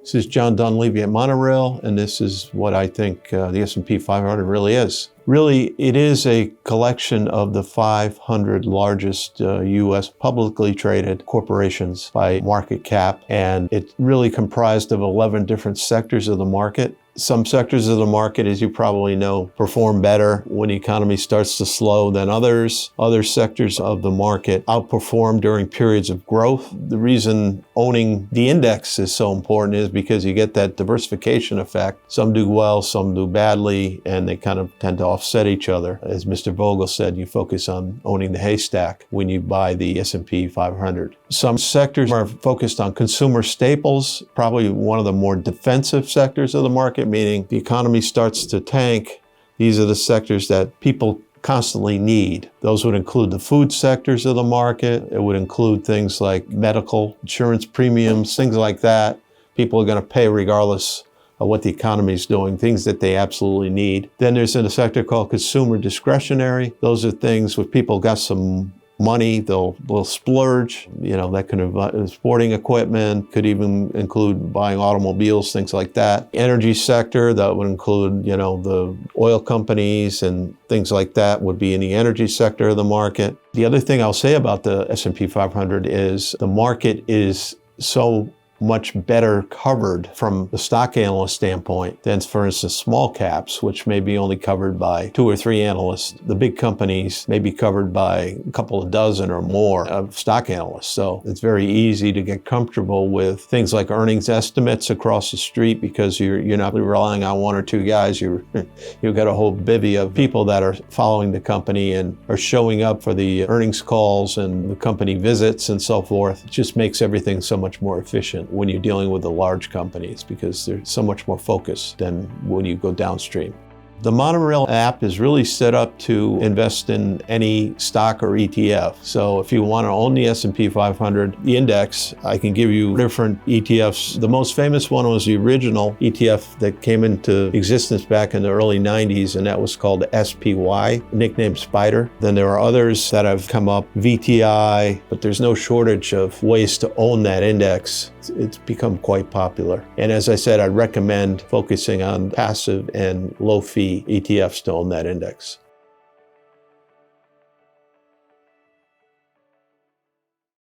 This is John Dunleavy at Monorail, and this is what I think the S&P 500 really is. Really, it is a collection of the 500 largest U.S. publicly traded corporations by market cap, and it's really comprised of 11 different sectors of the market. Some sectors of the market, as you probably know, perform better when the economy starts to slow than others. Other sectors of the market outperform during periods of growth. The reason owning the index is so important is because you get that diversification effect. Some do well, some do badly, and they kind of tend to offset each other. As Mr. Vogel said, you focus on owning the haystack when you buy the S&P 500. Some sectors are focused on consumer staples, probably one of the more defensive sectors of the market, meaning the economy starts to tank. These are the sectors that people constantly need. Those would include the food sectors of the market. It would include things like medical insurance premiums, things like that. People are going to pay regardless of what the economy is doing, things that they absolutely need. Then there's a sector called consumer discretionary. Those are things where people got some money, they'll splurge, that could involve sporting equipment, could even include buying automobiles, things like that. Energy sector, that would include, the oil companies and things like that would be in the energy sector of the market. The other thing I'll say about the S&P 500 is the market is so much better covered from the stock analyst standpoint than, for instance, small caps, which may be only covered by 2 or 3 analysts. The big companies may be covered by a couple of dozen or more of stock analysts. So it's very easy to get comfortable with things like earnings estimates across the street because you're not relying on 1 or 2 guys. You've got a whole bevy of people that are following the company and are showing up for the earnings calls and the company visits and so forth. It just makes everything so much more efficient when you're dealing with the large companies because they're so much more focused than when you go downstream. The Monorail app is really set up to invest in any stock or ETF. So if you want to own the S&P 500, the index, I can give you different ETFs. The most famous one was the original ETF that came into existence back in the early 90s, and that was called SPY, nicknamed Spider. Then there are others that have come up, VTI, but there's no shortage of ways to own that index. It's become quite popular. And as I said, I recommend focusing on passive and low-fee ETFs to own that index.